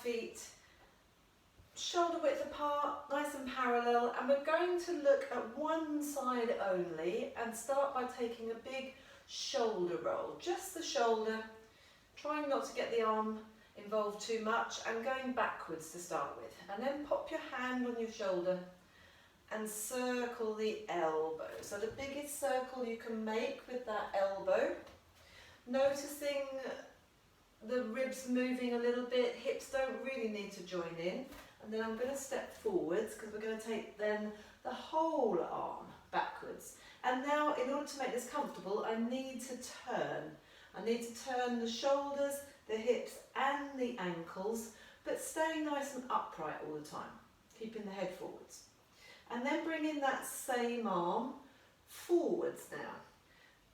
feet shoulder width apart, nice and parallel, and we're going to look at one side only and start by taking a big shoulder roll, just the shoulder, trying not to get the arm involved too much and going backwards to start with. And then pop your hand on your shoulder and circle the elbow. So the biggest circle you can make with that elbow, noticing the ribs moving a little bit, hips don't really need to join in. And then I'm going to step forwards because we're going to take then the whole arm backwards. And now in order to make this comfortable, I need to turn. I need to turn the shoulders, the hips and the ankles, but staying nice and upright all the time, keeping the head forwards. And then bringing that same arm forwards now.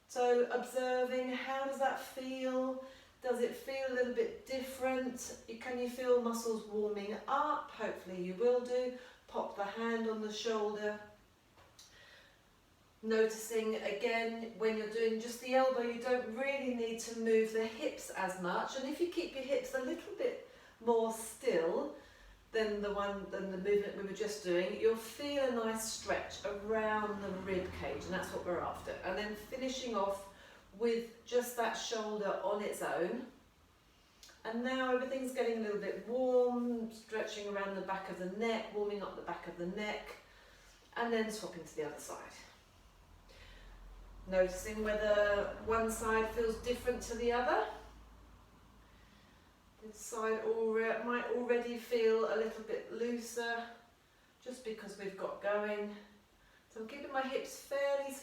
So observing, how does that feel? Does it feel a little bit different? Can you feel muscles warming up? Hopefully you will do. Pop the hand on the shoulder. Noticing again, when you're doing just the elbow, you don't really need to move the hips as much. And if you keep your hips a little bit more still than the movement we were just doing, you'll feel a nice stretch around the rib cage, and that's what we're after. And then finishing off with just that shoulder on its own. And now everything's getting a little bit warm, stretching around the back of the neck, warming up the back of the neck, and then swapping to the other side. Noticing whether one side feels different to the other. This side might already feel a little bit looser, just because we've got going. So I'm keeping my hips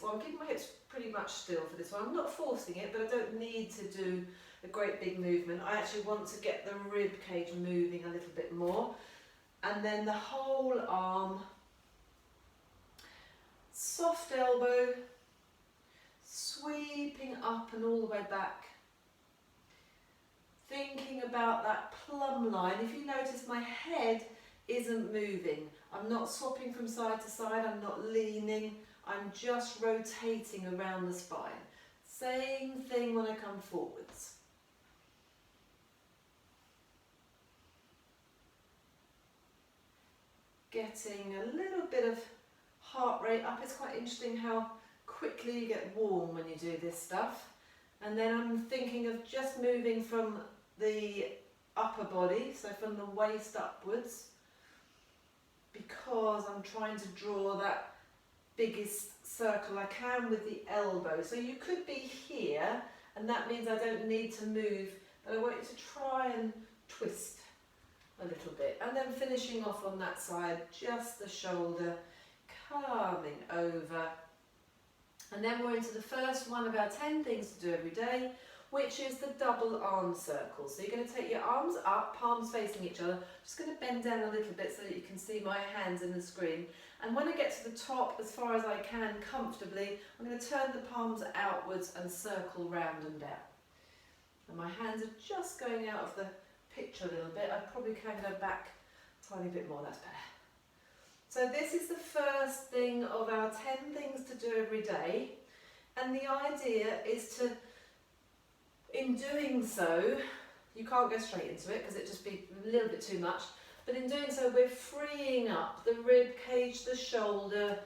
I'm keeping my hips pretty much still for this one. I'm not forcing it, but I don't need to do a great big movement. I actually want to get the rib cage moving a little bit more. And then the whole arm, soft elbow, sweeping up and all the way back. Thinking about that plumb line. If you notice, my head isn't moving. I'm not swapping from side to side, I'm not leaning, I'm just rotating around the spine. Same thing when I come forwards. Getting a little bit of heart rate up. It's quite interesting how quickly you get warm when you do this stuff. And then I'm thinking of just moving from the upper body, so from the waist upwards, because I'm trying to draw that biggest circle I can with the elbow. So you could be here, and that means I don't need to move, but I want you to try and twist a little bit. And then finishing off on that side, just the shoulder coming over. And then we're into the first one of our 10 things to do every day, which is the double arm circle. So you're going to take your arms up, palms facing each other. Just going to bend down a little bit so that you can see my hands in the screen. And when I get to the top, as far as I can comfortably, I'm going to turn the palms outwards and circle round and down. And my hands are just going out of the picture a little bit. I probably can go back a tiny bit more, that's better. So this is the first thing of our 10 things to do every day. And the idea is to, in doing so, you can't go straight into it because it'd just be a little bit too much, but in doing so we're freeing up the rib cage, the shoulder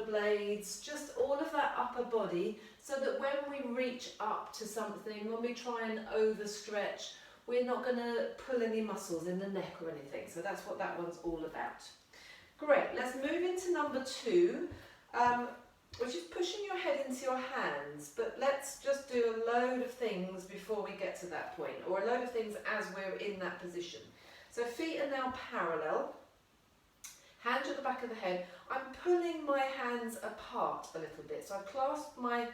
blades, just all of that upper body, so that when we reach up to something, when we try and overstretch, we're not going to pull any muscles in the neck or anything. So that's what that one's all about. Great, let's move into number 2. Which is pushing your head into your hands, but let's just do a load of things before we get to that point, or a load of things as we're in that position. So feet are now parallel, hands at the back of the head. I'm pulling my hands apart a little bit, so I've clasped my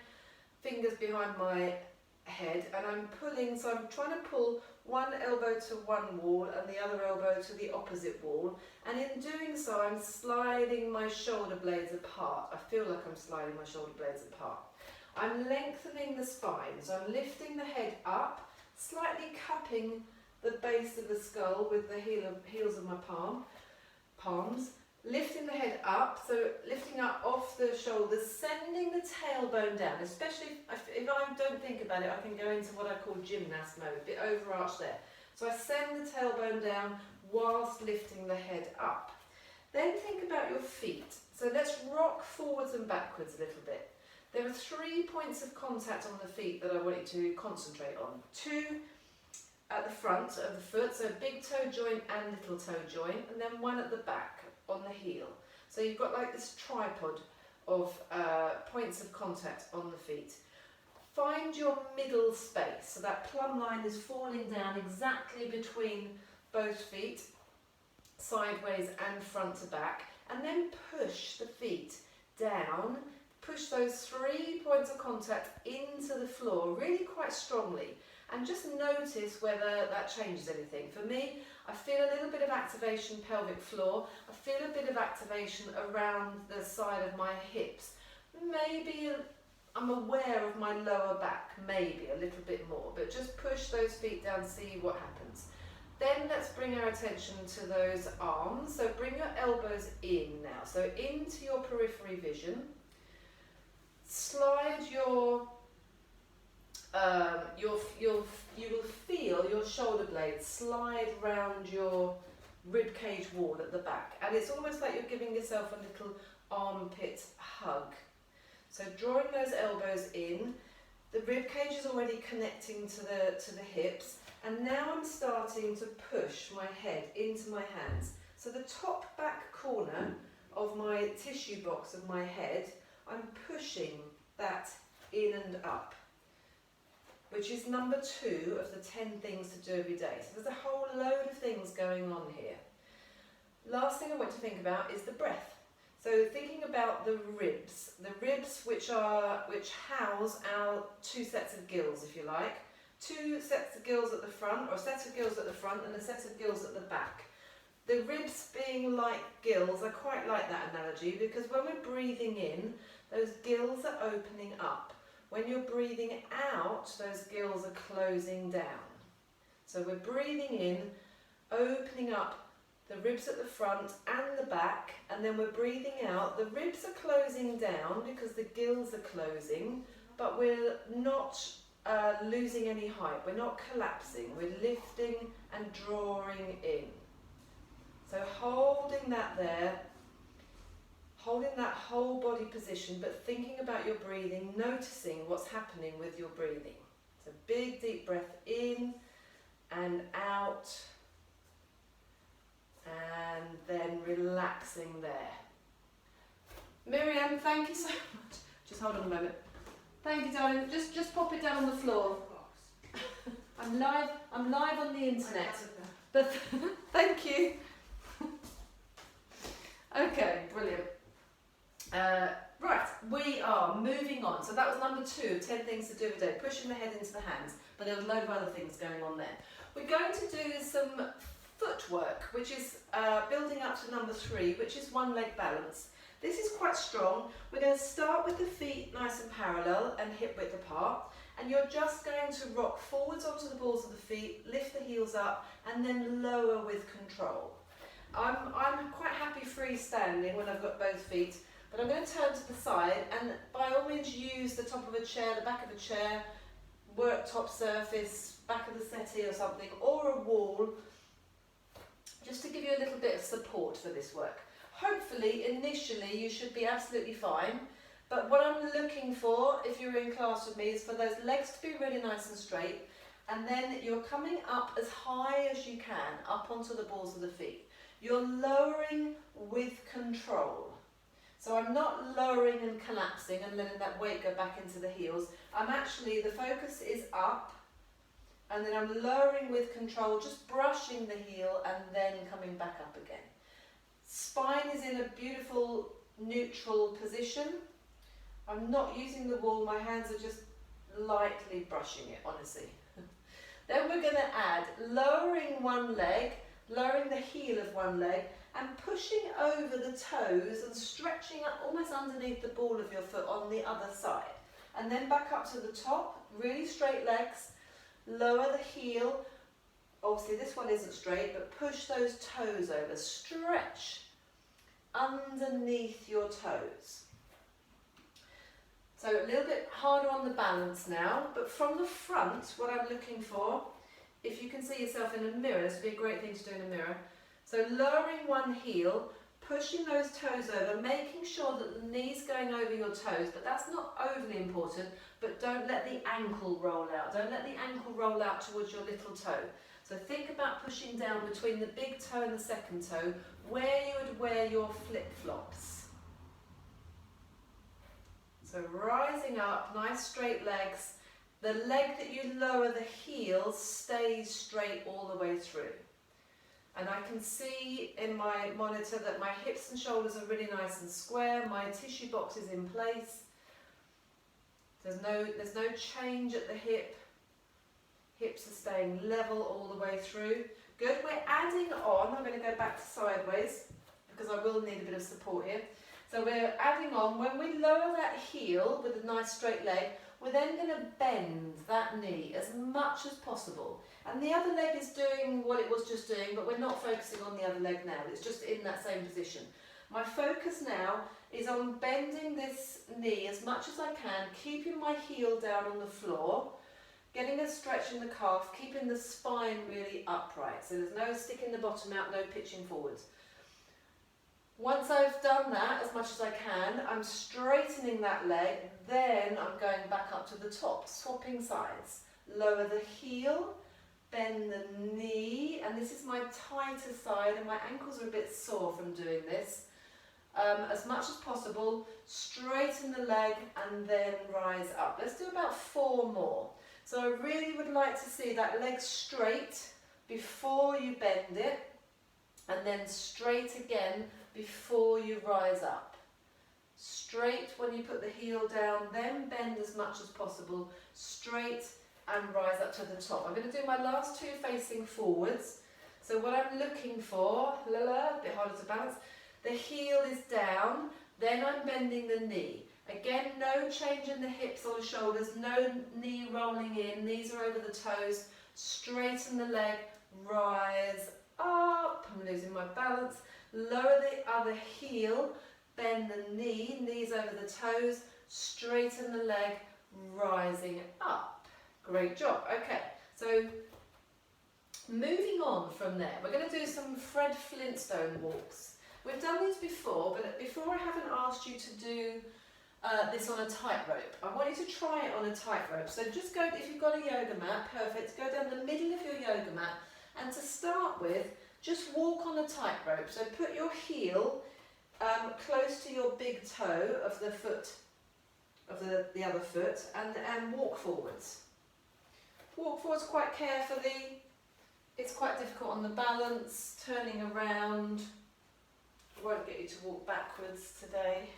fingers behind my head and I'm pulling, so I'm trying to pull one elbow to one wall and the other elbow to the opposite wall, and in doing so I'm sliding my shoulder blades apart. I feel like I'm sliding my shoulder blades apart. I'm lengthening the spine, so I'm lifting the head up, slightly cupping the base of the skull with the heels of my palms, lifting the head up, so lifting up off the shoulders, sending the tailbone down, especially if I don't think about it, I can go into what I call gymnast mode, a bit overarched there. So I send the tailbone down whilst lifting the head up. Then think about your feet. So let's rock forwards and backwards a little bit. There are 3 points of contact on the feet that I want you to concentrate on. 2 at the front of the foot, so big toe joint and little toe joint, and then 1 at the back on the heel. So you've got like this tripod of points of contact on the feet. Find your middle space, so that plumb line is falling down exactly between both feet, sideways and front to back, and then push the feet down, push those 3 points of contact into the floor really quite strongly, and just notice whether that changes anything. For me, I feel a little bit of activation pelvic floor, I feel a bit of activation around the side of my hips. Maybe I'm aware of my lower back, maybe a little bit more, but just push those feet down, see what happens. Then let's bring our attention to those arms. So bring your elbows in now, so into your periphery vision. Slide you will feel your shoulder blades slide round your rib cage wall at the back, and it's almost like you're giving yourself a little armpit hug. So drawing those elbows in, the rib cage is already connecting to the hips, and now I'm starting to push my head into my hands. So the top back corner of my tissue box of my head, I'm pushing that in and up, which is number 2 of the 10 things to do every day. So there's a whole load of things going on here. Last thing I want to think about is the breath. So thinking about the ribs which house our 2 sets of gills, if you like. 2 sets of gills at the front, or a set of gills at the front and a set of gills at the back. The ribs being like gills, I quite like that analogy, because when we're breathing in, those gills are opening up. When you're breathing out, those gills are closing down. So we're breathing in, opening up the ribs at the front and the back, and then we're breathing out. The ribs are closing down because the gills are closing, but we're not losing any height. We're not collapsing. We're lifting and drawing in. So holding that there, holding that whole body position, but thinking about your breathing, noticing what's happening with your breathing. So big deep breath in and out, and then relaxing there. Miriam, thank you so much. Just hold on a moment. Thank you, darling. Just pop it down on the floor. I'm live on the internet. But thank you. Okay, brilliant. Right, we are moving on. So that was number 2 of 10 things to do every day, pushing the head into the hands, but there was a load of other things going on there. We're going to do some footwork, which is building up to number 3, which is one leg balance. This is quite strong. We're going to start with the feet nice and parallel and hip width apart, and you're just going to rock forwards onto the balls of the feet, lift the heels up, and then lower with control. I'm quite happy freestanding when I've got both feet, but I'm going to turn to the side, and by all means use the top of a chair, the back of a chair, worktop surface, back of the settee or something, or a wall, just to give you a little bit of support for this work. Hopefully, initially, you should be absolutely fine, but what I'm looking for, if you're in class with me, is for those legs to be really nice and straight, and then you're coming up as high as you can, up onto the balls of the feet. You're lowering with control. So I'm not lowering and collapsing and letting that weight go back into the heels. I'm actually, the focus is up, and then I'm lowering with control, just brushing the heel and then coming back up again. Spine is in a beautiful neutral position. I'm not using the wall, my hands are just lightly brushing it, honestly. Then we're going to add lowering one leg, lowering the heel of one leg, and pushing over the toes and stretching up almost underneath the ball of your foot on the other side. And then back up to the top, really straight legs, lower the heel. Obviously this one isn't straight, but push those toes over, stretch underneath your toes. So a little bit harder on the balance now, but from the front, what I'm looking for if you can see yourself in a mirror, this would be a great thing to do in a mirror. So lowering one heel, pushing those toes over, making sure that the knee's going over your toes, but that's not overly important, but don't let the ankle roll out. Don't let the ankle roll out towards your little toe. So think about pushing down between the big toe and the second toe, where you would wear your flip-flops. So rising up, nice straight legs. The leg that you lower the heel stays straight all the way through. And I can see in my monitor that my hips and shoulders are really nice and square, my tissue box is in place. There's no change at the hip. Hips are staying level all the way through. Good, we're adding on, I'm going to go back to sideways because I will need a bit of support here. So we're adding on, when we lower that heel with a nice straight leg, we're then going to bend that knee as much as possible. And the other leg is doing what it was just doing, but we're not focusing on the other leg now. It's just in that same position. My focus now is on bending this knee as much as I can, keeping my heel down on the floor, getting a stretch in the calf, keeping the spine really upright. So there's no sticking the bottom out, no pitching forwards. Once I've done that as much as I can, I'm straightening that leg, then I'm going back up to the top, swapping sides. Lower the heel, bend the knee, and this is my tighter side, and my ankles are a bit sore from doing this. As much as possible, straighten the leg and then rise up. Let's do about 4 more. So I really would like to see that leg straight before you bend it, and then straight again before you rise up. Straight when you put the heel down, then bend as much as possible, straight and rise up to the top. I'm going to do my last 2 facing forwards. So what I'm looking for, a bit harder to balance, the heel is down, then I'm bending the knee. Again, no change in the hips or the shoulders, no knee rolling in, knees are over the toes, straighten the leg, rise up, I'm losing my balance, lower the other heel, bend the knee, knees over the toes, straighten the leg, rising up. Great job. Okay, so moving on from there, we're going to do some Fred Flintstone walks. We've done these before, but before I haven't asked you to do this on a tightrope. I want you to try it on a tightrope. So just go, if you've got a yoga mat, perfect, go down the middle of your yoga mat, and to start with, just walk on a tightrope. So put your heel close to your big toe of the foot, of the other foot, and walk forwards. Walk forwards quite carefully. It's quite difficult on the balance, turning around. I won't get you to walk backwards today.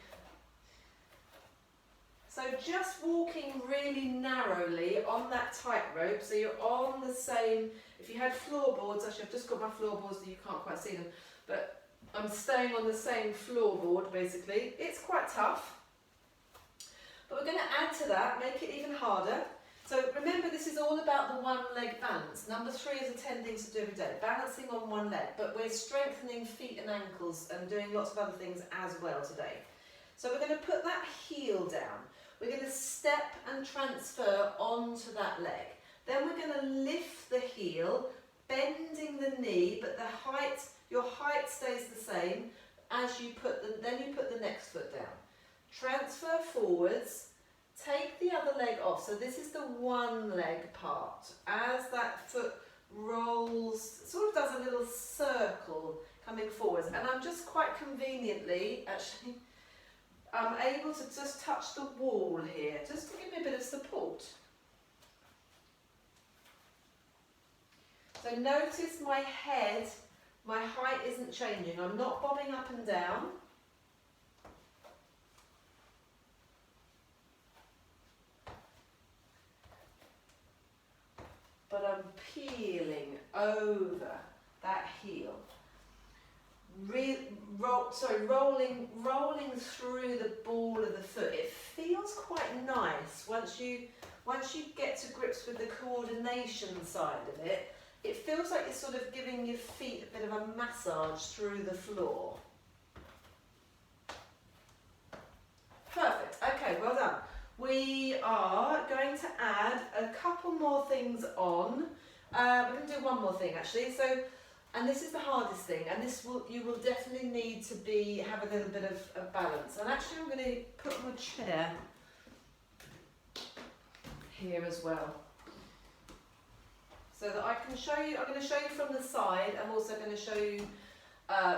So just walking really narrowly on that tightrope, so you're on the same, if you had floorboards, actually I've just got my floorboards so you can't quite see them, but I'm staying on the same floorboard basically. It's quite tough, but we're going to add to that, make it even harder. So remember, this is all about the one leg balance. Number 3 is the 10 things to do every day, balancing on one leg, but we're strengthening feet and ankles and doing lots of other things as well today. So we're going to put that heel down. We're going to step and transfer onto that leg. Then we're going to lift the heel, bending the knee, but the height, your height stays the same as you put then you put the next foot down. Transfer forwards, take the other leg off. So this is the one leg part. As that foot rolls, sort of does a little circle coming forwards. And I'm just quite conveniently, actually, I'm able to just touch the wall here, just to give me a bit of support. So notice my head, my height isn't changing. I'm not bobbing up and down. But I'm peeling over that heel. Rolling through the ball of the foot. It feels quite nice once you get to grips with the coordination side of it. It feels like you're sort of giving your feet a bit of a massage through the floor. Perfect. Okay, well done. We are going to add a couple more things on. We're going to do one more thing actually. So, and this is the hardest thing, and you will definitely need to have a little bit of balance. And actually, I'm going to put my chair here as well, so that I can show you. I'm going to show you from the side. I'm also going to show you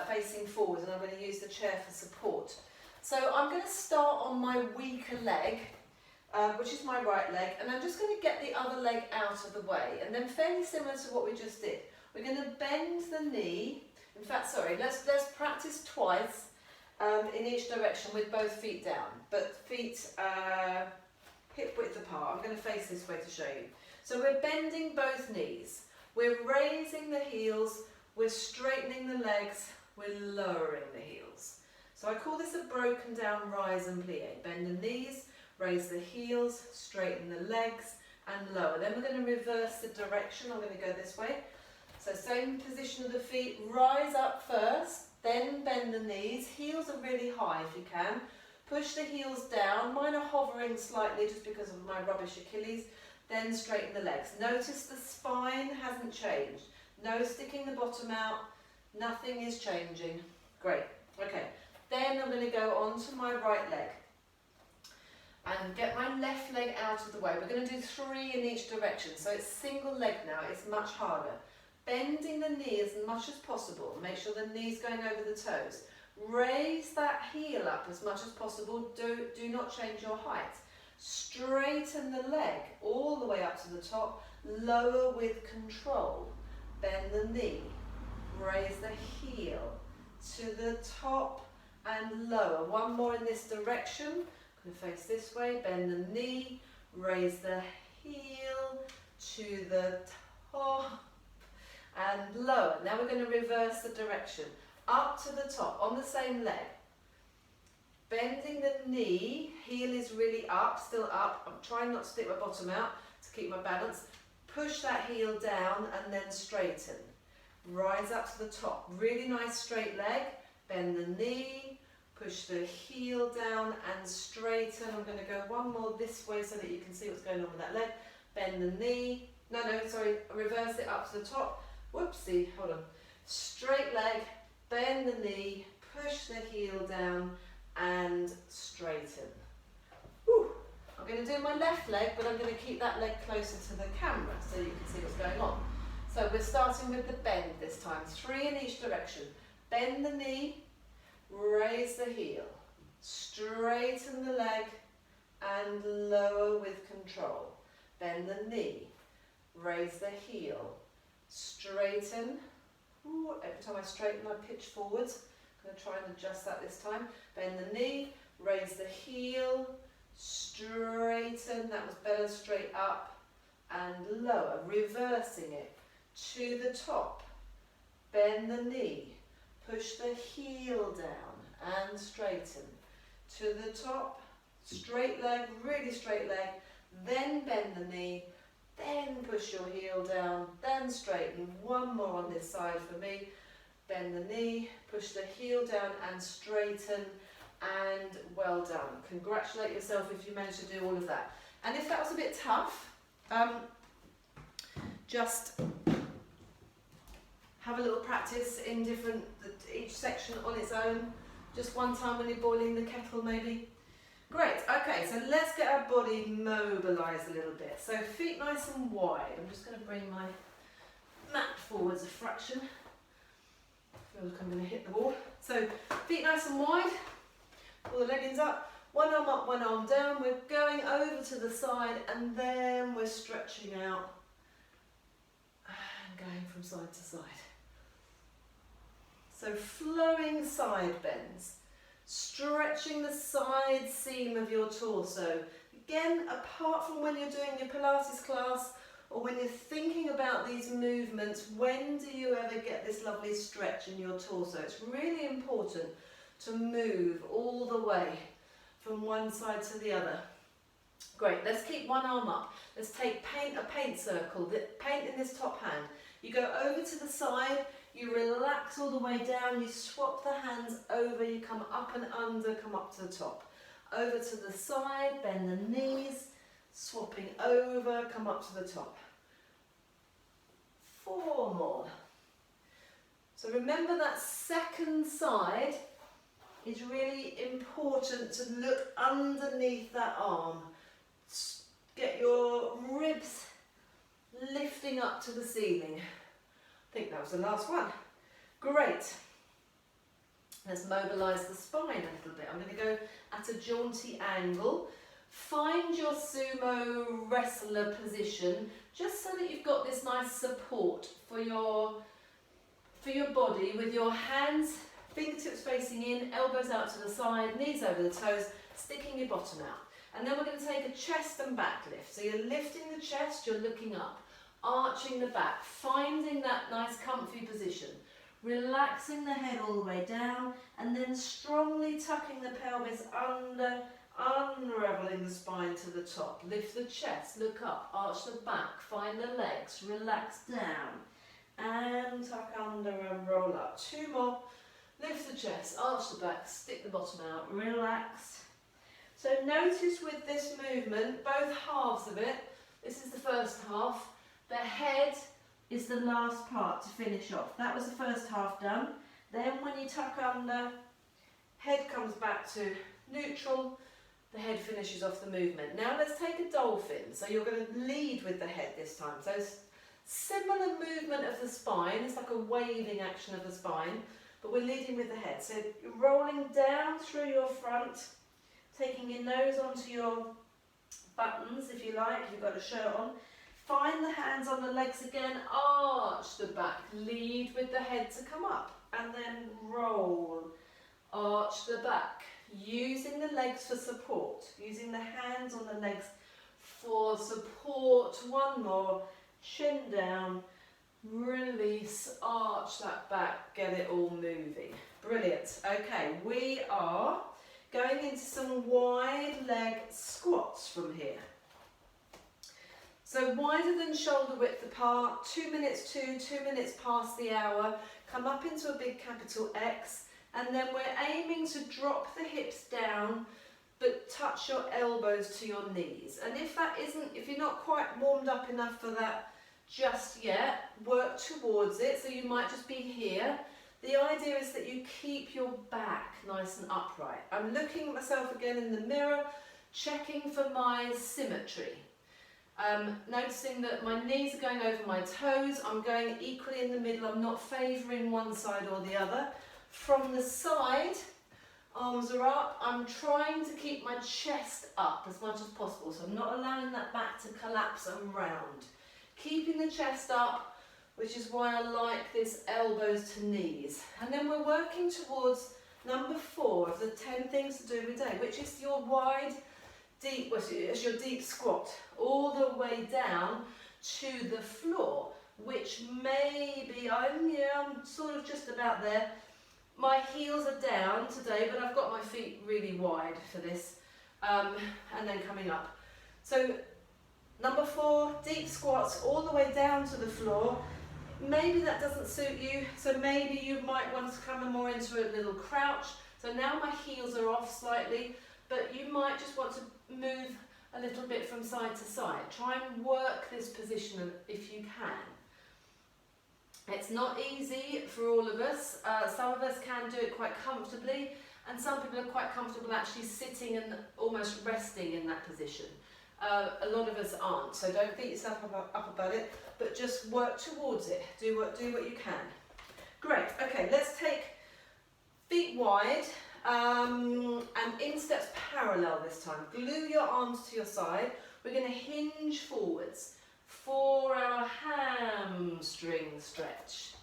facing forward, and I'm going to use the chair for support. So I'm going to start on my weaker leg, which is my right leg, and I'm just going to get the other leg out of the way, and then fairly similar to what we just did. We're going to bend the knee. In fact, sorry, let's practice twice in each direction with both feet down, but feet hip width apart. I'm going to face this way to show you. So we're bending both knees. We're raising the heels. We're straightening the legs. We're lowering the heels. So I call this a broken down rise and plie. Bend the knees, raise the heels, straighten the legs, and lower. Then we're going to reverse the direction. I'm going to go this way. So same position of the feet, rise up first, then bend the knees. Heels are really high if you can. Push the heels down. Mine are hovering slightly just because of my rubbish Achilles. Then straighten the legs. Notice the spine hasn't changed. No sticking the bottom out. Nothing is changing. Great. Okay. Then I'm going to go on to my right leg and get my left leg out of the way. We're going to do 3 in each direction. So it's single leg now. It's much harder. Bending the knee as much as possible. Make sure the knee's going over the toes. Raise that heel up as much as possible. Do not change your height. Straighten the leg all the way up to the top. Lower with control. Bend the knee. Raise the heel to the top and lower. One more in this direction. I'm going to face this way. Bend the knee. Raise the heel to the top and lower. Now we're going to reverse the direction. Up to the top on the same leg. Bending the knee, heel is really up, still up. I'm trying not to stick my bottom out to keep my balance. Push that heel down and then straighten. Rise up to the top. Really nice straight leg. Bend the knee, push the heel down and straighten. I'm going to go one more this way so that you can see what's going on with that leg. Bend the knee. No, sorry, reverse it up to the top. Whoopsie, hold on. Straight leg, bend the knee, push the heel down and straighten. Whew. I'm going to do my left leg, but I'm going to keep that leg closer to the camera so you can see what's going on. So we're starting with the bend this time. 3 in each direction. Bend the knee, raise the heel, straighten the leg and lower with control. Bend the knee, raise the heel, straighten. Ooh, every time I straighten I pitch forwards. I'm going to try and adjust that this time. Bend the knee, raise the heel, straighten, that was better, straight up and lower, reversing it to the top. Bend the knee, push the heel down and straighten to the top. Straight leg, really straight leg, then bend the knee, then push your heel down, then straighten. One more on this side for me. Bend the knee, push the heel down and straighten, and well done. Congratulate yourself if you managed to do all of that. And if that was a bit tough, just have a little practice in each section on its own. Just one time when you're boiling the kettle maybe. Great, okay, so let's get our body mobilised a little bit. So feet nice and wide. I'm just going to bring my mat forwards a fraction. I feel like I'm going to hit the wall. So feet nice and wide, pull the leggings up, one arm up, one arm down. We're going over to the side and then we're stretching out and going from side to side. So flowing side bends. Stretching the side seam of your torso. Again, apart from when you're doing your Pilates class or when you're thinking about these movements, when do you ever get this lovely stretch in your torso? It's really important to move all the way from one side to the other. Great, let's keep one arm up. Let's take a paint circle, paint in this top hand. You go over to the side, you relax all the way down, you swap the hands over, you come up and under, come up to the top. Over to the side, bend the knees, swapping over, come up to the top. 4 more. So remember that second side is really important to look underneath that arm. Get your ribs lifting up to the ceiling. I think that was the last one. Great. Let's mobilise the spine a little bit. I'm going to go at a jaunty angle. Find your sumo wrestler position, just so that you've got this nice support for your body, with your hands, fingertips facing in, elbows out to the side, knees over the toes, sticking your bottom out. And then we're going to take a chest and back lift. So you're lifting the chest, you're looking up, arching the back, finding that nice comfy position, relaxing the head all the way down, and then strongly tucking the pelvis under, unraveling the spine to the top. Lift the chest, look up, arch the back, find the legs, relax down, and tuck under and roll up. 2 more. Lift the chest, arch the back, stick the bottom out, relax. So notice with this movement, both halves of it, this is the first half, the head is the last part to finish off. That was the first half done. Then when you tuck under, head comes back to neutral, the head finishes off the movement. Now let's take a dolphin. So you're going to lead with the head this time. So similar movement of the spine, it's like a waving action of the spine, but we're leading with the head. So you're rolling down through your front, taking your nose onto your buttons, if you like, you've got a shirt on. Find the hands on the legs again, arch the back, lead with the head to come up, and then roll, arch the back, using the legs for support, using the hands on the legs for support. 1 more, chin down, release, arch that back, get it all moving. Brilliant. Okay, we are going into some wide leg squats from here. So wider than shoulder width apart, 2 minutes to, 2 minutes past the hour, come up into a big capital X, and then we're aiming to drop the hips down, but touch your elbows to your knees. And if you're not quite warmed up enough for that just yet, work towards it. So you might just be here. The idea is that you keep your back nice and upright. I'm looking at myself again in the mirror, checking for my symmetry. Noticing that my knees are going over my toes, I'm going equally in the middle, I'm not favouring one side or the other. From the side, arms are up, I'm trying to keep my chest up as much as possible, so I'm not allowing that back to collapse and round. Keeping the chest up, which is why I like this elbows to knees. And then we're working towards number 4 of the 10 things to do every day, which is your wide, deep, it's your deep squat, all the way down to the floor, which may be, I'm sort of just about there. My heels are down today, but I've got my feet really wide for this, and then coming up. So number 4, deep squats all the way down to the floor. Maybe that doesn't suit you, so maybe you might want to come more into a little crouch. So now my heels are off slightly, but you might just want to move a little bit from side to side. Try and work this position if you can. It's not easy for all of us. Some of us can do it quite comfortably, and some people are quite comfortable actually sitting and almost resting in that position. A lot of us aren't, so don't beat yourself up about it, but just work towards it. Do what you can. Great. Okay, let's take feet wide and insteps parallel this time. Glue your arms to your side. We're going to hinge forwards for our hamstring stretch.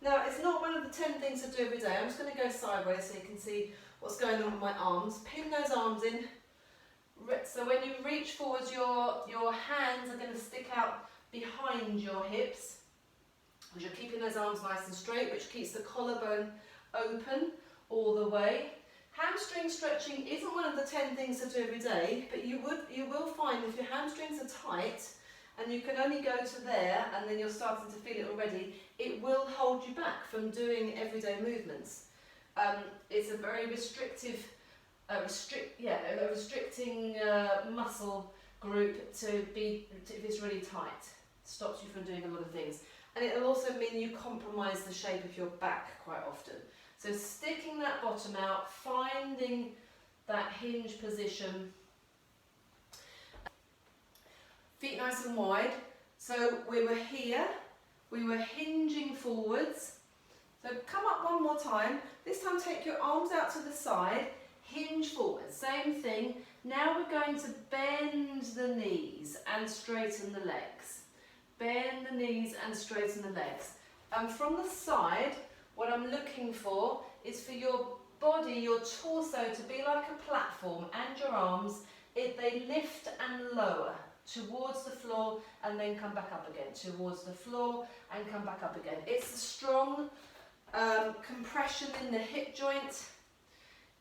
Now, it's not one of the 10 things to do every day. I'm just going to go sideways so you can see what's going on with my arms. Pin those arms in. So when you reach forwards, your hands are going to stick out behind your hips, because you're keeping those arms nice and straight, which keeps the collarbone open all the way. Hamstring stretching isn't one of the 10 things to do every day, but you will find if your hamstrings are tight and you can only go to there and then you're starting to feel it already, it will hold you back from doing everyday movements. It's a very restricting muscle group if it's really tight. Stops you from doing a lot of things. and it'll also mean you compromise the shape of your back quite often. So sticking that bottom out, finding that hinge position. Feet nice and wide. So we were here, we were hinging forwards. So come up one more time. This time take your arms out to the side, hinge forward, same thing. Now we're going to bend the knees and straighten the legs. Bend the knees and straighten the legs. And from the side, what I'm looking for is for your body, your torso to be like a platform, and your arms, they lift and lower towards the floor and then come back up again, towards the floor and come back up again. It's a strong compression in the hip joint,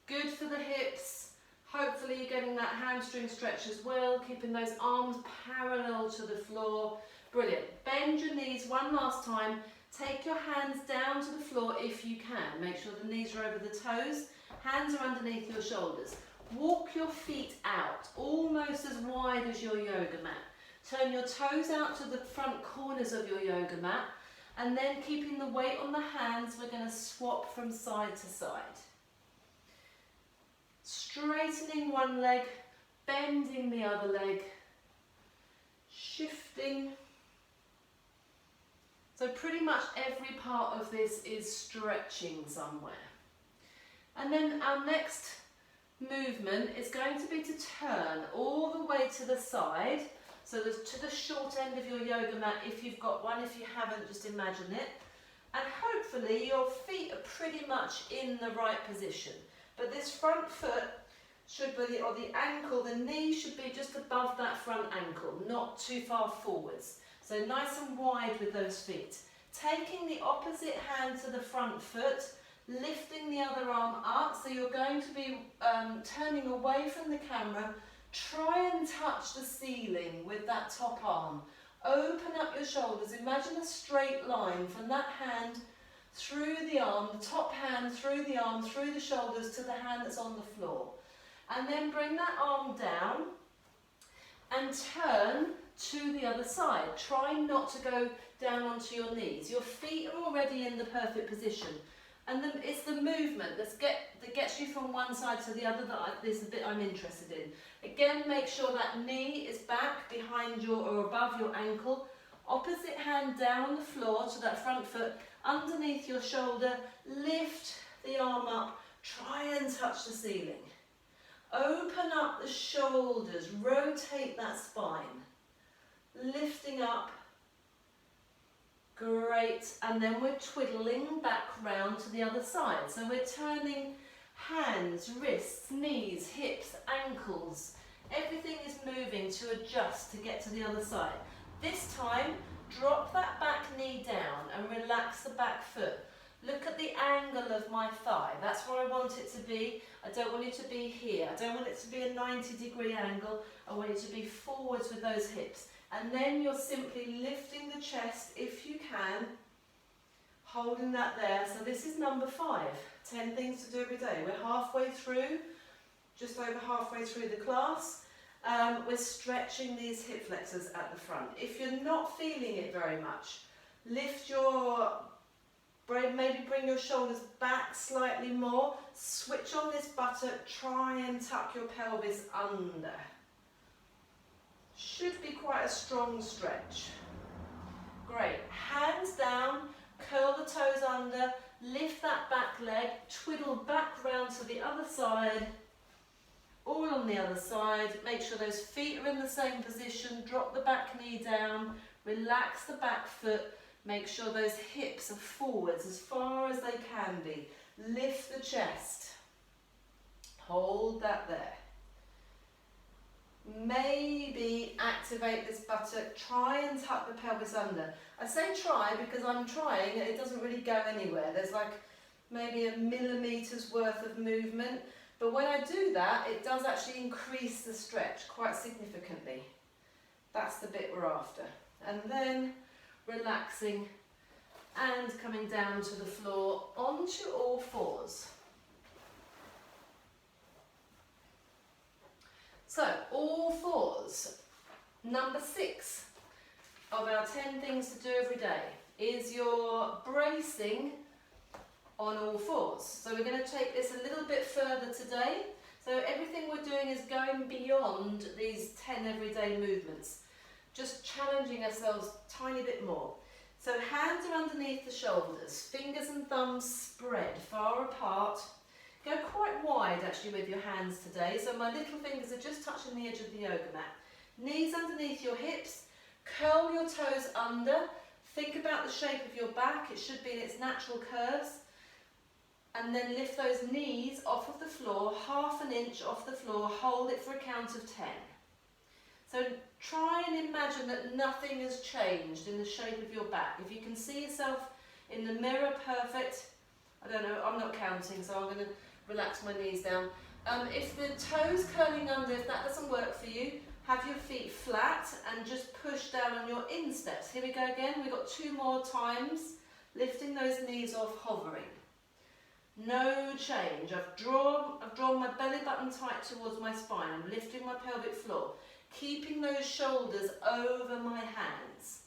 good for the hips. Hopefully you're getting that hamstring stretch as well, keeping those arms parallel to the floor. Brilliant. Bend your knees one last time. Take your hands down to the floor if you can. Make sure the knees are over the toes, hands are underneath your shoulders. Walk your feet out, almost as wide as your yoga mat. Turn your toes out to the front corners of your yoga mat, and then keeping the weight on the hands, we're going to swap from side to side. Straightening one leg, bending the other leg, shifting. So pretty much every part of this is stretching somewhere. And then our next movement is going to be to turn all the way to the side, so to the short end of your yoga mat if you've got one. If you haven't, just imagine it. And hopefully your feet are pretty much in the right position. But this front foot should be, or the ankle, the knee should be just above that front ankle, not too far forwards. So nice and wide with those feet. Taking the opposite hand to the front foot, lifting the other arm up, so you're going to be turning away from the camera. Try and touch the ceiling with that top arm. Open up your shoulders. Imagine a straight line from that hand through the arm, the top hand through the arm, through the shoulders to the hand that's on the floor. And then bring that arm down and turn to the other side. Try not to go down onto your knees. Your feet are already in the perfect position. And then it's the movement that gets you from one side to the other that this is the bit I'm interested in. Again, make sure that knee is back behind your or above your ankle. Opposite hand down on the floor to that front foot, underneath your shoulder. Lift the arm up. Try and touch the ceiling. Open up the shoulders. Rotate that spine. Lifting up. Great, and then we're twiddling back round to the other side. So we're turning hands, wrists, knees, hips, ankles. Everything is moving to adjust to get to the other side. This time, drop that back knee down and relax the back foot. Look at the angle of my thigh. That's where I want it to be. I don't want it to be here. I don't want it to be a 90-degree angle. I want it to be forwards with those hips. And then you're simply lifting the chest if you can, holding that there. So this is number 5, 10 things to do every day. We're halfway through, just over halfway through the class. We're stretching these hip flexors at the front. If you're not feeling it very much, lift your, maybe bring your shoulders back slightly more. Switch on this buttock, try and tuck your pelvis under. Should be quite a strong stretch. Great. Hands down, curl the toes under, lift that back leg, twiddle back round to the other side, all on the other side. Make sure those feet are in the same position, drop the back knee down, relax the back foot, make sure those hips are forwards as far as they can be. Lift the chest, hold that there. Maybe activate this buttock, try and tuck the pelvis under. I say try because I'm trying and it doesn't really go anywhere. There's like maybe a millimetre's worth of movement, but when I do that, it does actually increase the stretch quite significantly. That's the bit we're after. And then relaxing and coming down to the floor onto all fours. So, all fours. Number 6 of our 10 things to do every day is you're bracing on all fours. So we're going to take this a little bit further today. So everything we're doing is going beyond these 10 everyday movements, just challenging ourselves a tiny bit more. So hands are underneath the shoulders, fingers and thumbs spread far apart. Go quite wide actually with your hands today, so my little fingers are just touching the edge of the yoga mat. Knees underneath your hips, curl your toes under, think about the shape of your back, it should be in its natural curves, and then lift those knees off of the floor, half an inch off the floor, hold it for a count of 10. So try and imagine that nothing has changed in the shape of your back. If you can see yourself in the mirror, perfect. I don't know, I'm not counting, so I'm going to relax my knees down. If the toes curling under, if that doesn't work for you, have your feet flat and just push down on your insteps. Here we go again, we've got 2 more times. Lifting those knees off, hovering. No change. I've drawn my belly button tight towards my spine. I'm lifting my pelvic floor. Keeping those shoulders over my hands.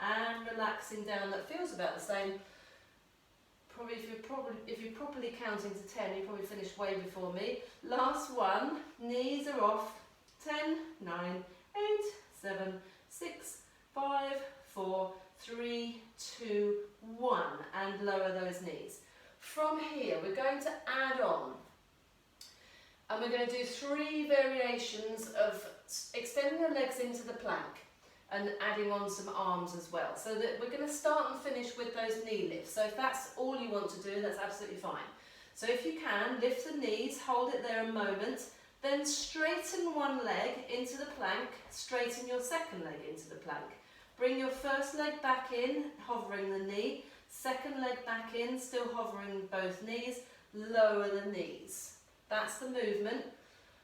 And relaxing down. That feels about the same. Probably if you're properly counting to 10, you probably finished way before me. Last one. Knees are off. 10, 9, 8, 7, 6, 5, 4, 3, 2, 1. And lower those knees. From here, we're going to add on, and we're going to do 3 variations of extending the legs into the plank and adding on some arms as well. So that we're going to start and finish with those knee lifts. So if that's all you want to do, that's absolutely fine. So if you can, lift the knees, hold it there a moment, then straighten one leg into the plank, straighten your second leg into the plank. Bring your first leg back in, hovering the knee. Second leg back in, still hovering both knees, lower the knees. That's the movement.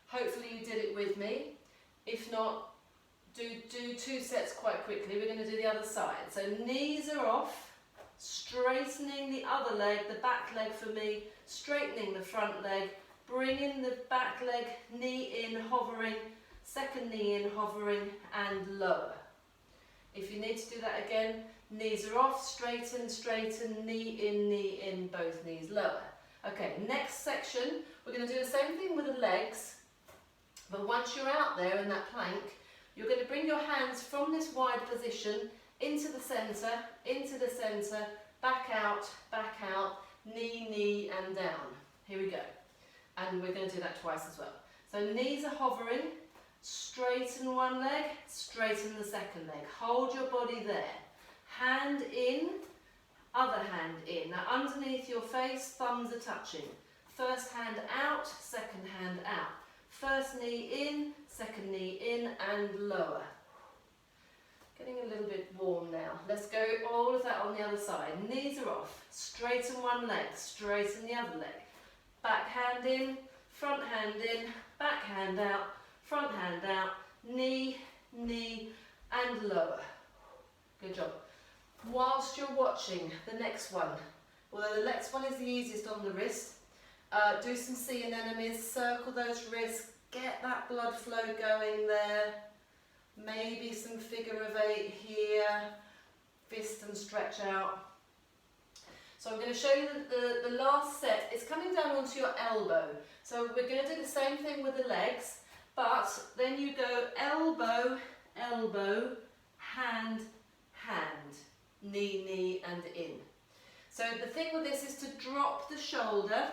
Hopefully you did it with me. If not, do 2 sets quite quickly. We're going to do the other side. So knees are off, straightening the other leg, the back leg for me, straightening the front leg, bringing the back leg, knee in, hovering, second knee in, hovering, and lower. If you need to do that again, knees are off, straighten, straighten, knee in, both knees lower. Okay, next section, we're going to do the same thing with the legs, but once you're out there in that plank, you're going to bring your hands from this wide position into the centre, back out, knee, and down. Here we go. And we're going to do that twice as well. So knees are hovering, straighten one leg, straighten the second leg. Hold your body there. Hand in, other hand in. Now underneath your face, thumbs are touching. First hand out, second hand out. First knee in, second knee in, and lower. Getting a little bit warm now. Let's go all of that on the other side. Knees are off. Straighten one leg, straighten the other leg. Back hand in, front hand in, back hand out, front hand out, knee, and lower. Good job. Whilst you're watching the next one, although the next one is the easiest on the wrist, do some sea anemones, circle those wrists, get that blood flow going there, maybe some figure of 8 here, fist and stretch out. So I'm going to show you the last set. It's coming down onto your elbow. So we're going to do the same thing with the legs, but then you go elbow, elbow, hand, hand, knee, and in. So the thing with this is to drop the shoulder,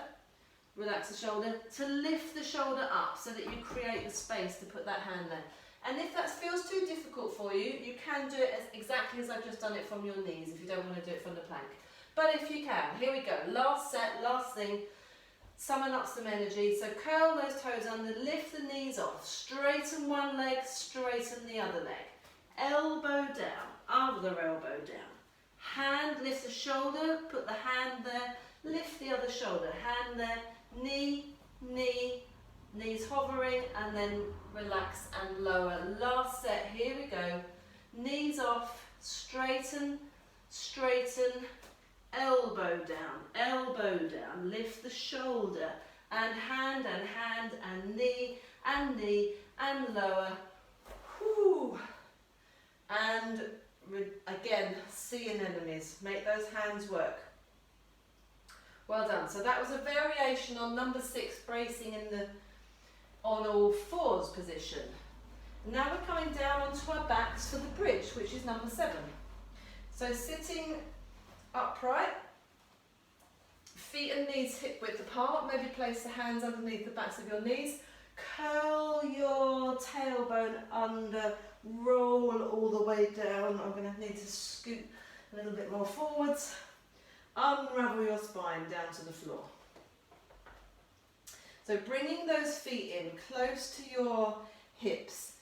relax the shoulder, to lift the shoulder up so that you create the space to put that hand there. And if that feels too difficult for you, you can do it exactly as I've just done it from your knees if you don't want to do it from the plank. But if you can, here we go, last set, last thing, summon up some energy. So curl those toes under, lift the knees off, straighten one leg, straighten the other leg. Elbow down, other elbow down. Hand, lift the shoulder, put the hand there, lift the other shoulder, hand there, knee, knees hovering, and then relax and lower. Last set, here we go. Knees off, straighten, elbow down, lift the shoulder, and hand, and knee, and lower. Whew. And Again, sea anemones, make those hands work. Well done. So that was a variation on number 6, bracing in the on all fours position. Now we're coming down onto our backs for the bridge, which is number 7. So sitting upright, feet and knees hip width apart, maybe place the hands underneath the backs of your knees, curl your tailbone under, roll all the way down. I'm going to need to scoot a little bit more forwards. Unravel your spine down to the floor. So bringing those feet in close to your hips,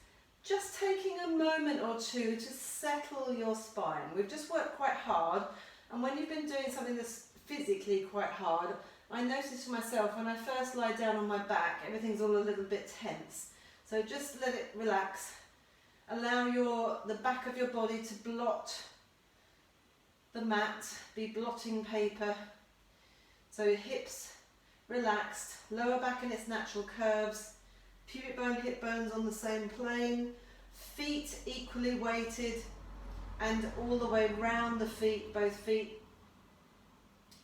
just taking a moment or two to settle your spine. We've just worked quite hard, and when you've been doing something that's physically quite hard, I notice for myself when I first lie down on my back, everything's all a little bit tense. So just let it relax. Allow the back of your body to blot the mat, be blotting paper. So your hips relaxed, lower back in its natural curves, pubic bone, hip bones on the same plane, feet equally weighted, and all the way round the feet, both feet.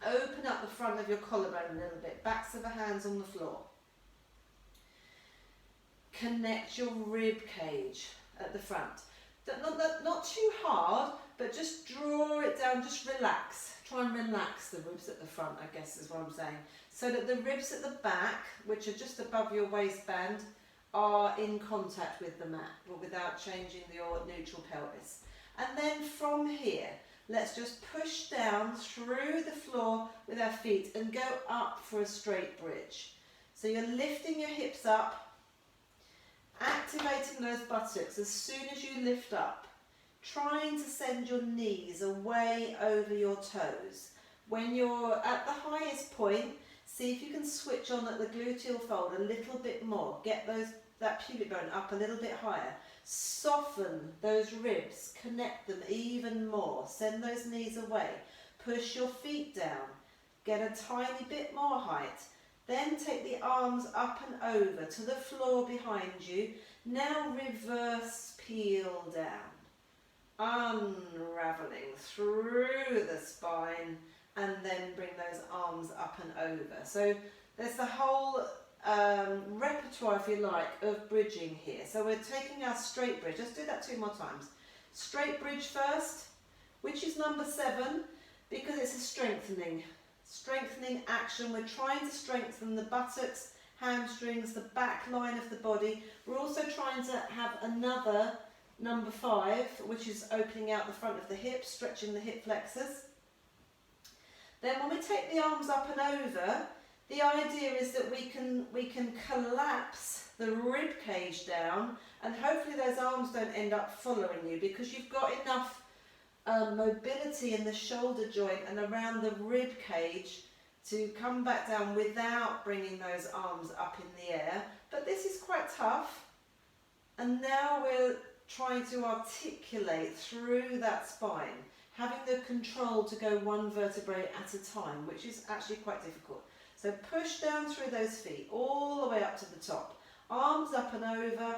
Open up the front of your collarbone a little bit, backs of the hands on the floor. Connect your rib cage at the front. Not too hard, but just draw it down, just relax. Try and relax the ribs at the front, I guess is what I'm saying. So that the ribs at the back, which are just above your waistband, are in contact with the mat, but without changing your neutral pelvis. And then from here, let's just push down through the floor with our feet and go up for a straight bridge. So you're lifting your hips up, activating those buttocks as soon as you lift up, trying to send your knees away over your toes. When you're at the highest point, see if you can switch on at the gluteal fold a little bit more. Get that pubic bone up a little bit higher. Soften those ribs, connect them even more. Send those knees away. Push your feet down. Get a tiny bit more height. Then take the arms up and over to the floor behind you. Now reverse peel down. Unraveling through the spine, and then bring those arms up and over. So there's the whole repertoire, if you like, of bridging here. So we're taking our straight bridge. Let's do that 2 more times. Straight bridge first, which is number 7, because it's a strengthening action. We're trying to strengthen the buttocks, hamstrings, the back line of the body. We're also trying to have another number 5, which is opening out the front of the hips, stretching the hip flexors. Then when we take the arms up and over, the idea is that we can collapse the rib cage down, and hopefully those arms don't end up following you, because you've got enough mobility in the shoulder joint and around the rib cage to come back down without bringing those arms up in the air. But this is quite tough, and now we're trying to articulate through that spine, having the control to go one vertebrae at a time, which is actually quite difficult. So push down through those feet, all the way up to the top. Arms up and over,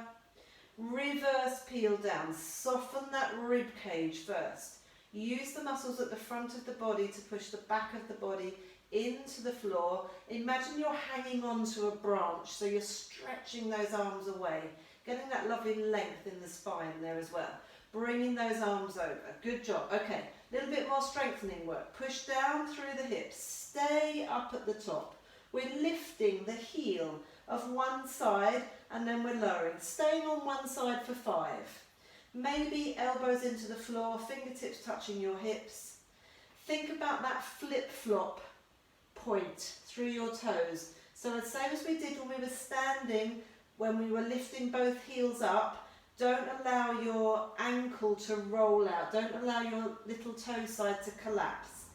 reverse peel down, soften that rib cage first. Use the muscles at the front of the body to push the back of the body into the floor. Imagine you're hanging onto a branch, so you're stretching those arms away, getting that lovely length in the spine there as well. Bringing those arms over. Good job. Okay, a little bit more strengthening work. Push down through the hips. Stay up at the top. We're lifting the heel of one side and then we're lowering. Staying on one side for 5. Maybe elbows into the floor, fingertips touching your hips. Think about that flip-flop point through your toes. So the same as we did when we were standing, when we were lifting both heels up, don't allow your ankle to roll out. Don't allow your little toe side to collapse.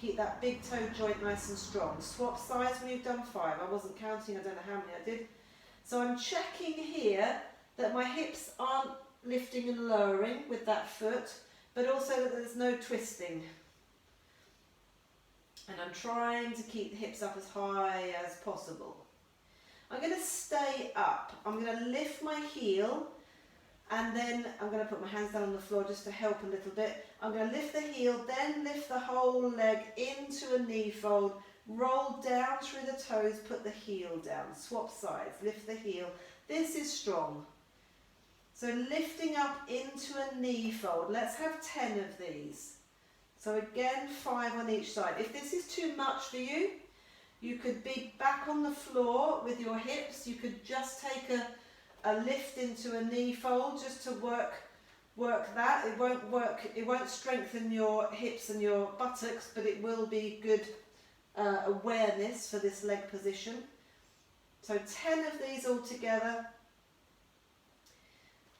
Keep that big toe joint nice and strong. Swap sides when you've done 5. I wasn't counting, I don't know how many I did. So I'm checking here that my hips aren't lifting and lowering with that foot, but also that there's no twisting. And I'm trying to keep the hips up as high as possible. I'm going to stay up. I'm going to lift my heel And then I'm going to put my hands down on the floor just to help a little bit. I'm going to lift the heel, then lift the whole leg into a knee fold, roll down through the toes, put the heel down, swap sides, lift the heel. This is strong. So lifting up into a knee fold. Let's have 10 of these. So again, 5 on each side. If this is too much for you, you could be back on the floor with your hips. You could just take a lift into a knee fold just to work that. It won't strengthen your hips and your buttocks, but it will be good awareness for this leg position. So 10 of these all together.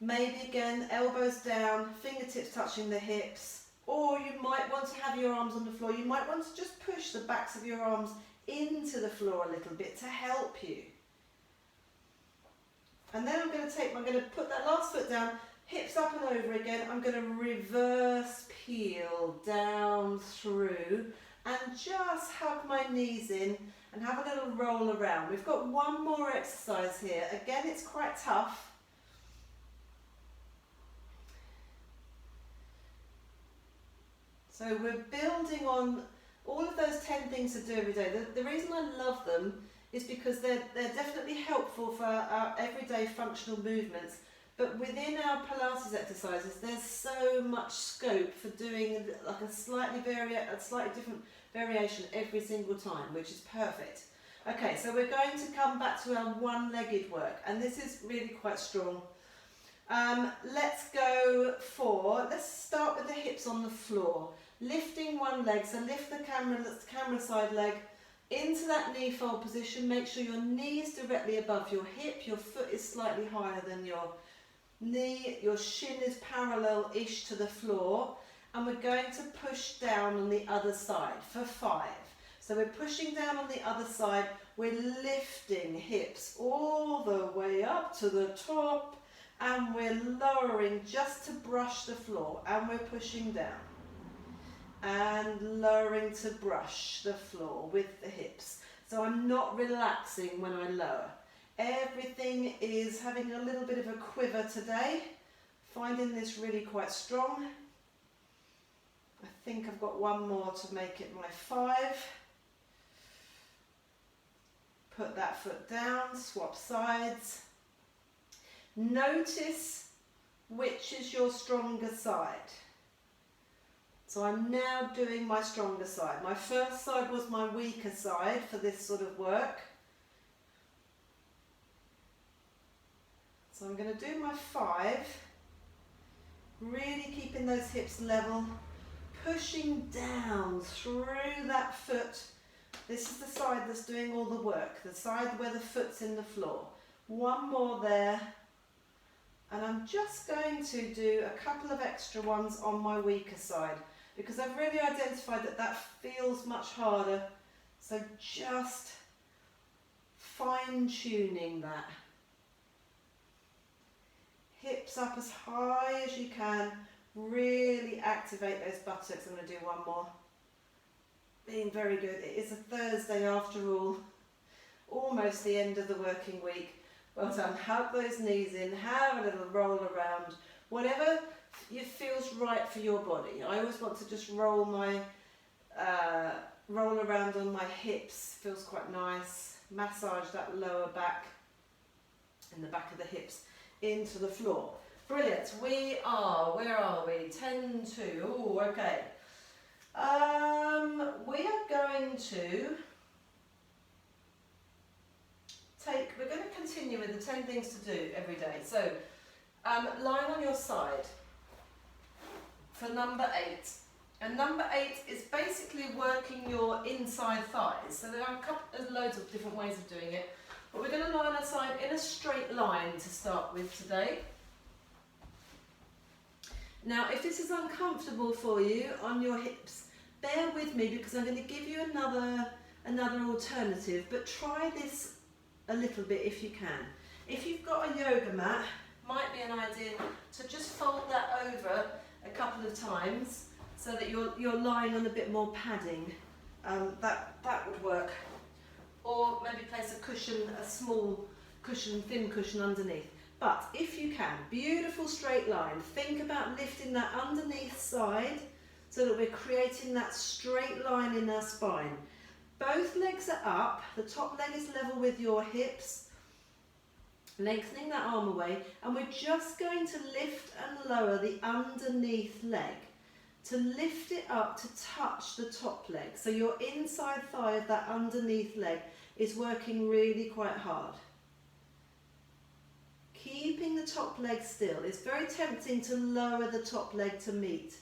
Maybe again, elbows down, fingertips touching the hips, or you might want to have your arms on the floor. You might want to just push the backs of your arms into the floor a little bit to help you. And then I'm going to put that last foot down, hips up and over again. I'm going to reverse peel down through and just hug my knees in and have a little roll around. We've got one more exercise here. Again, it's quite tough. So we're building on all of those 10 things to do every day. The reason I love them is because they're definitely helpful for our everyday functional movements. But within our Pilates exercises, there's so much scope for doing like a slightly different variation every single time, which is perfect. Okay, so we're going to come back to our one-legged work, and this is really quite strong. Let's start with the hips on the floor. Lifting one leg, so lift the camera side leg into that knee fold position. Make sure your knee is directly above your hip, your foot is slightly higher than your knee, your shin is parallel-ish to the floor, and we're going to push down on the other side for 5. So we're pushing down on the other side, we're lifting hips all the way up to the top, and we're lowering just to brush the floor, and we're pushing down and lowering to brush the floor with the hips. So I'm not relaxing when I lower. Everything is having a little bit of a quiver today, finding this really quite strong. I think I've got one more to make it my 5. Put that foot down, swap sides. Notice which is your stronger side. So I'm now doing my stronger side. My first side was my weaker side for this sort of work. So I'm going to do my 5, really keeping those hips level, pushing down through that foot. This is the side that's doing all the work, the side where the foot's in the floor. One more there. And I'm just going to do a couple of extra ones on my weaker side, because I've really identified that that feels much harder. So just fine-tuning that. Hips up as high as you can. Really activate those buttocks. I'm going to do one more. Being very good. It is a Thursday after all. Almost the end of the working week. Well done. Hug those knees in. Have a little roll around. Whatever feels right for your body. I always want to just roll around on my hips. Feels quite nice. Massage that lower back and the back of the hips into the floor. Brilliant. Where are we? 10-2. Oh, okay. We are going to we're going to continue with the 10 things to do every day. So, lying on your side for number 8. And number 8 is basically working your inside thighs. So there's loads of different ways of doing it. But we're going to lie on our side in a straight line to start with today. Now, if this is uncomfortable for you on your hips, bear with me because I'm going to give you another alternative, but try this a little bit if you can. If you've got a yoga mat, might be an idea to just fold that over a couple of times so that you're lying on a bit more padding. That would work. Or maybe place a cushion, a small cushion, thin cushion underneath. But if you can, beautiful straight line. Think about lifting that underneath side so that we're creating that straight line in our spine. Both legs are up, the top leg is level with your hips, lengthening that arm away, and we're just going to lift and lower the underneath leg to lift it up to touch the top leg. So your inside thigh of that underneath leg is working really quite hard. Keeping the top leg still. It's very tempting to lower the top leg to meet.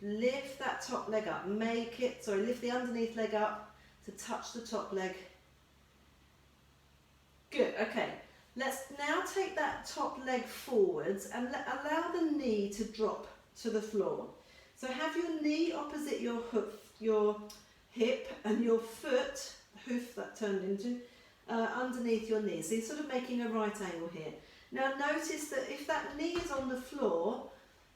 Lift that top leg up. Lift the underneath leg up to touch the top leg. Good, okay. Let's now take that top leg forwards and allow the knee to drop to the floor. So have your knee opposite your hip and your foot, hoof that turned into, underneath your knee. So you're sort of making a right angle here. Now notice that if that knee is on the floor,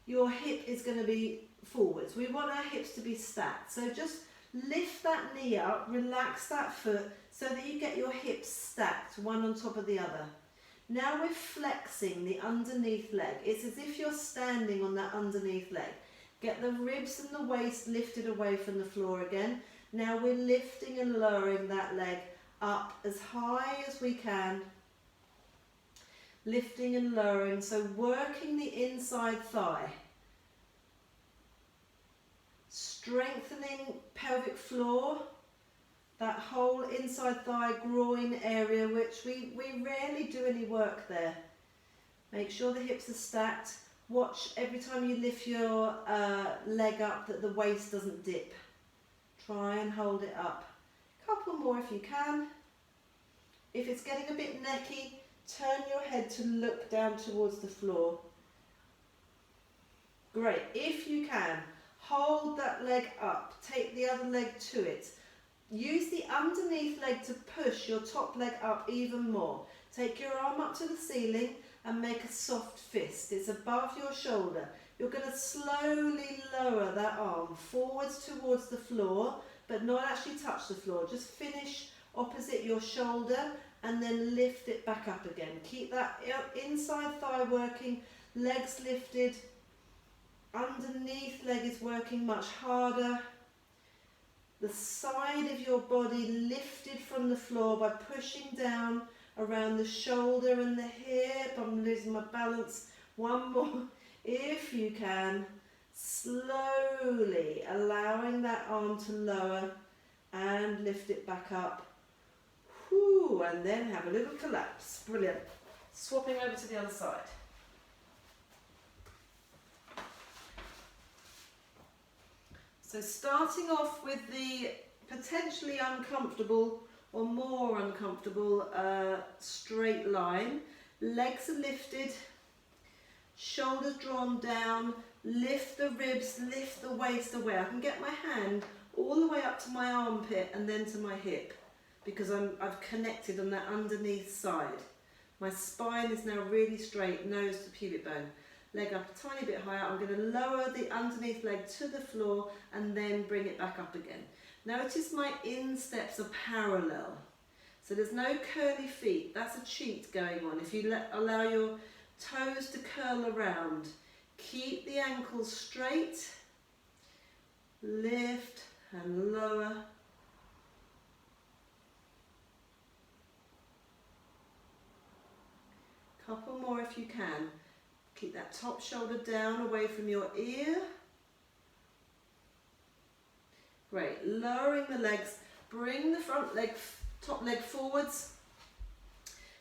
your hip is going to be forwards. We want our hips to be stacked. So just lift that knee up, relax that foot so that you get your hips stacked, one on top of the other. Now we're flexing the underneath leg. It's as if you're standing on that underneath leg. Get the ribs and the waist lifted away from the floor again. Now we're lifting and lowering that leg up as high as we can. Lifting and lowering, so working the inside thigh. Strengthening pelvic floor, that whole inside thigh groin area, which we rarely do any work there. Make sure the hips are stacked. Watch every time you lift your leg up that the waist doesn't dip. Try and hold it up. Couple more if you can. If it's getting a bit necky, turn your head to look down towards the floor. Great. If you can, hold that leg up. Take the other leg to it. Use the underneath leg to push your top leg up even more. Take your arm up to the ceiling and make a soft fist. It's above your shoulder. You're going to slowly lower that arm forwards towards the floor, but not actually touch the floor. Just finish opposite your shoulder and then lift it back up again. Keep that inside thigh working, legs lifted. Underneath leg is working much harder. The side of your body lifted from the floor by pushing down around the shoulder and the hip. I'm losing my balance. One more, if you can. Slowly allowing that arm to lower and lift it back up. Whew, and then have a little collapse. Brilliant. Swapping over to the other side. So starting off with the potentially uncomfortable or more uncomfortable straight line. Legs are lifted, shoulders drawn down, lift the ribs, lift the waist away. I can get my hand all the way up to my armpit and then to my hip because I've connected on that underneath side. My spine is now really straight, nose to pubic bone. Leg up a tiny bit higher. I'm going to lower the underneath leg to the floor and then bring it back up again. Notice my insteps are parallel. So there's no curly feet. That's a cheat going on. If you allow your toes to curl around, keep the ankles straight, lift and lower. Couple more if you can. Keep that top shoulder down away from your ear. Great. Lowering the legs. Bring the front leg, top leg forwards.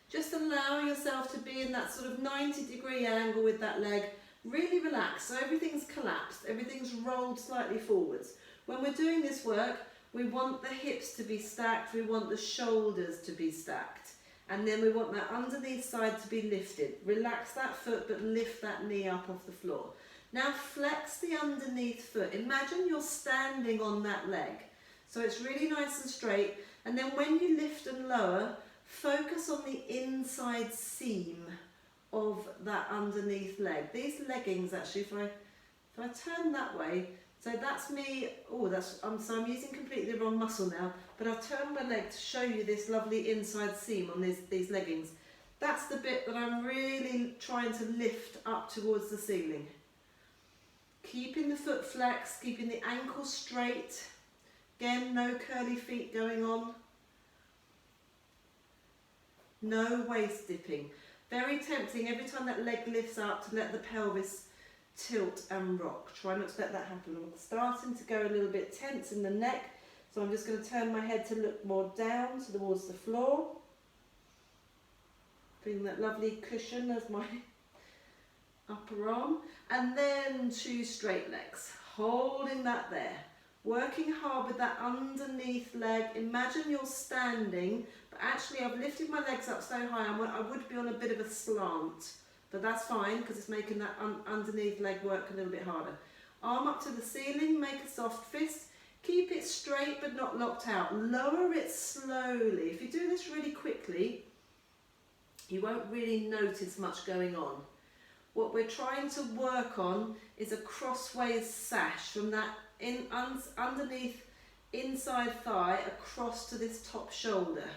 Just allowing yourself to be in that sort of 90-degree angle with that leg. Really relax. So everything's collapsed. Everything's rolled slightly forwards. When we're doing this work, we want the hips to be stacked. We want the shoulders to be stacked. And then we want that underneath side to be lifted. Relax that foot, but lift that knee up off the floor. Now flex the underneath foot. Imagine you're standing on that leg. So it's really nice and straight. And then when you lift and lower, focus on the inside seam of that underneath leg. These leggings, actually, if I turn that way, so that's me. Oh, so I'm using completely the wrong muscle now, but I've turned my leg to show you this lovely inside seam on these leggings. That's the bit that I'm really trying to lift up towards the ceiling. Keeping the foot flexed, keeping the ankle straight. Again, no curly feet going on. No waist dipping. Very tempting every time that leg lifts up to let the pelvis tilt and rock. Try not to let that happen. I'm starting to go a little bit tense in the neck, so I'm just going to turn my head to look more down towards the floor. Feeling that lovely cushion as my upper arm. And then 2 straight legs. Holding that there. Working hard with that underneath leg. Imagine you're standing, but actually I've lifted my legs up so high I would be on a bit of a slant. But that's fine because it's making that underneath leg work a little bit harder. Arm up to the ceiling, make a soft fist. Keep it straight but not locked out. Lower it slowly. If you do this really quickly, you won't really notice much going on. What we're trying to work on is a crossways sash from that underneath inside thigh across to this top shoulder.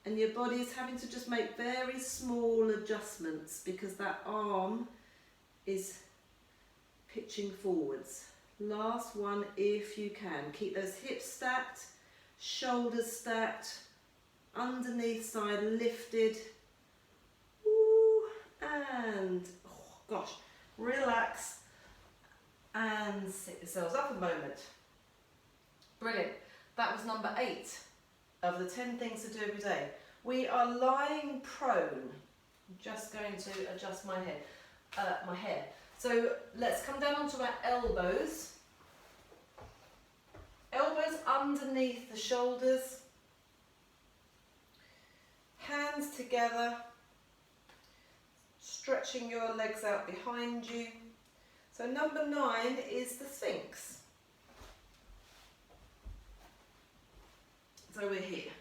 And your body is having to just make very small adjustments because that arm is pitching forwards. Last one if you can. Keep those hips stacked, shoulders stacked, underneath side lifted. Ooh, and, oh gosh, relax and sit yourselves up a moment. Brilliant. That was number 8 of the 10 things to do every day. We are lying prone. I'm just going to adjust my hair. So let's come down onto our elbows. Elbows underneath the shoulders. Hands together. Stretching your legs out behind you. So number 9 is the Sphinx. So we're here.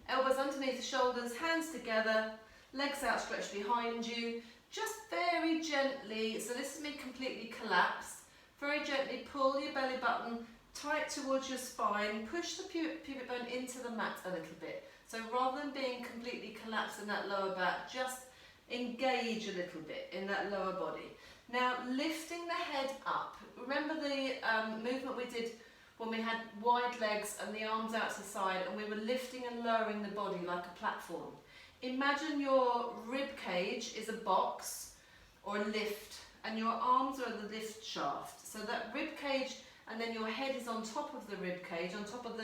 Elbows underneath the shoulders, hands together, legs outstretched behind you. Just very gently, so this is me completely collapsed. Very gently pull your belly button tight towards your spine. Push the pubic bone into the mat a little bit. So rather than being completely collapsed in that lower back, just engage a little bit in that lower body. Now lifting the head up. Remember the movement we did when we had wide legs and the arms out to the side and we were lifting and lowering the body like a platform. Imagine your rib cage is a box or a lift and your arms are the lift shaft. So that rib cage and then your head is on top of the rib cage, on top of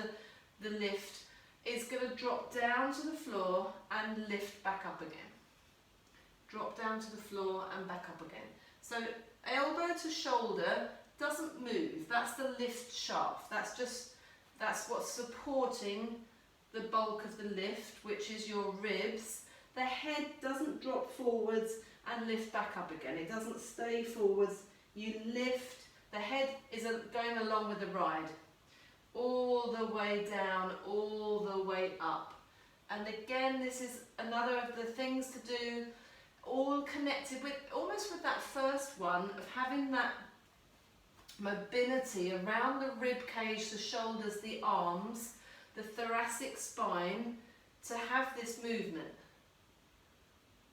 the lift, is going to drop down to the floor and lift back up again. Drop down to the floor and back up again. So elbow to shoulder doesn't move. That's the lift shaft. That's what's supporting the bulk of the lift, which is your ribs. The head doesn't drop forwards and lift back up again. It doesn't stay forwards. You lift. The head is going along with the ride. All the way down, all the way up. And again, this is another of the things to do, all connected with, almost with that first one, of having that mobility around the rib cage, the shoulders, the arms, the thoracic spine, to have this movement.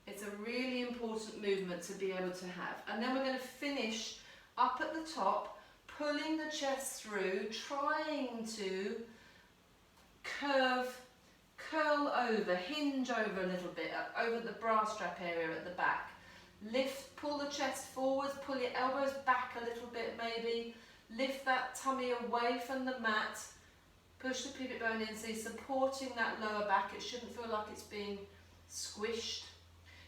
It's a really important movement to be able to have. And then we're going to finish up at the top, pulling the chest through, trying to curl over, hinge over a little bit, over the bra strap area at the back. Lift, pull the chest forwards, pull your elbows back a little bit maybe. Lift that tummy away from the mat. Push the pubic bone in, so you're supporting that lower back. It shouldn't feel like it's being squished.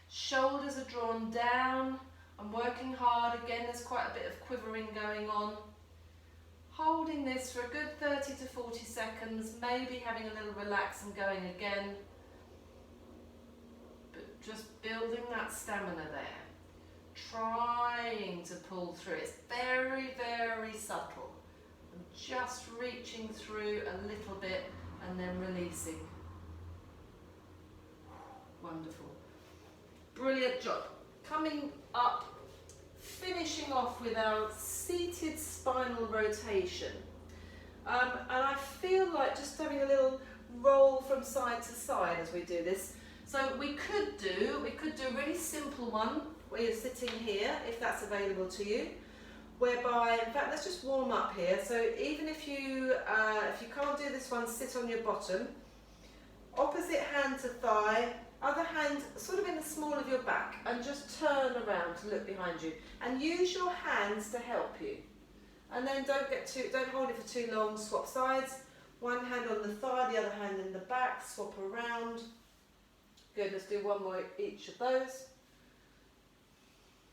Shoulders are drawn down. I'm working hard. Again, there's quite a bit of quivering going on. Holding this for a good 30 to 40 seconds, maybe having a little relax and going again. But just building that stamina there. Trying to pull through. It's very, very subtle. And just reaching through a little bit and then releasing. Wonderful. Brilliant job. Coming up, finishing off with our seated spinal rotation. And I feel like just having a little roll from side to side as we do this. So we could do a really simple one where you're sitting here, if that's available to you, whereby, in fact, let's just warm up here. So even if you can't do this one, sit on your bottom, opposite hand to thigh, other hand sort of in the small of your back, and just turn around to look behind you, and use your hands to help you. And then don't hold it for too long. Swap sides. One hand on the thigh, the other hand in the back. Swap around. Good. Let's do one more each of those.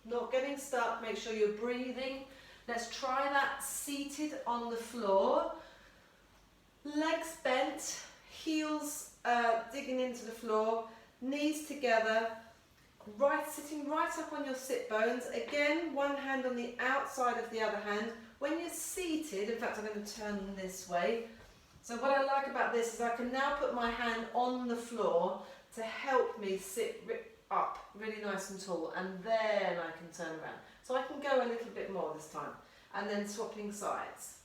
Not getting stuck. Make sure you're breathing. Let's try that seated on the floor. Legs bent, heels digging into the floor, knees together. Sitting right up on your sit bones. Again, one hand on the outside of the other hand. When you're seated, in fact, I'm going to turn this way. So what I like about this is I can now put my hand on the floor to help me sit up really nice and tall, and then I can turn around. So I can go a little bit more this time, and then swapping sides.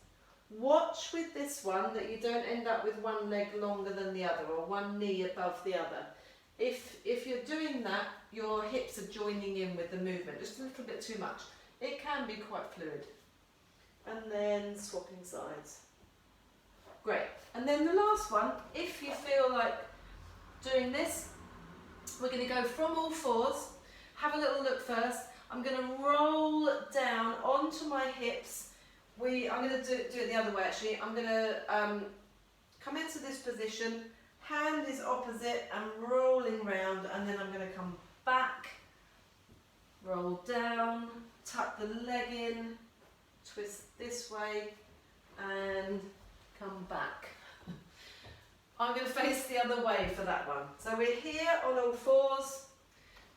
Watch with this one that you don't end up with one leg longer than the other, or one knee above the other. If you're doing that, your hips are joining in with the movement, just a little bit too much. It can be quite fluid. And then swapping sides. Great. And then the last one, if you feel like doing this, we're going to go from all fours. Have a little look first. I'm going to roll down onto my hips. I'm going to do it the other way actually. I'm going to come into this position. Hand is opposite and rolling round, and then I'm going to come back, roll down, tuck the leg in, twist this way and come back. I'm going to face the other way for that one. So we're here on all fours,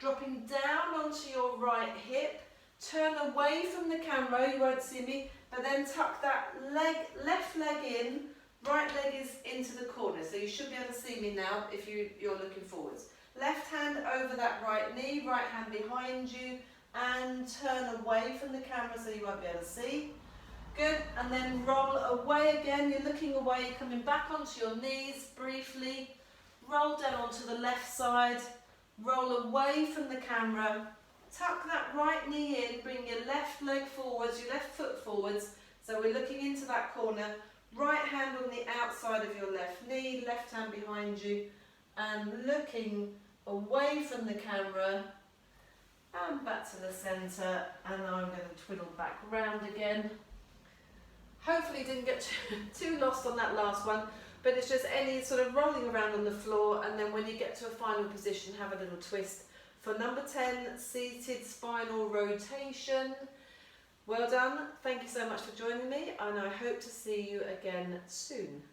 dropping down onto your right hip, turn away from the camera, you won't see me, but then tuck that left leg in, right leg is into the corner, so you should be able to see me now if you're looking forwards. Left hand over that right knee, right hand behind you, and turn away from the camera so you won't be able to see. Good, and then roll away again. You're looking away, coming back onto your knees briefly. Roll down onto the left side. Roll away from the camera. Tuck that right knee in, bring your left leg forwards, your left foot forwards. So we're looking into that corner. Right hand on the outside of your left knee, left hand behind you, and looking away from the camera. And back to the centre, and I'm going to twiddle back round again. Hopefully didn't get too lost on that last one, but it's just any sort of rolling around on the floor, and then when you get to a final position, have a little twist. For number 10, seated spinal rotation. Well done. Thank you so much for joining me, and I hope to see you again soon.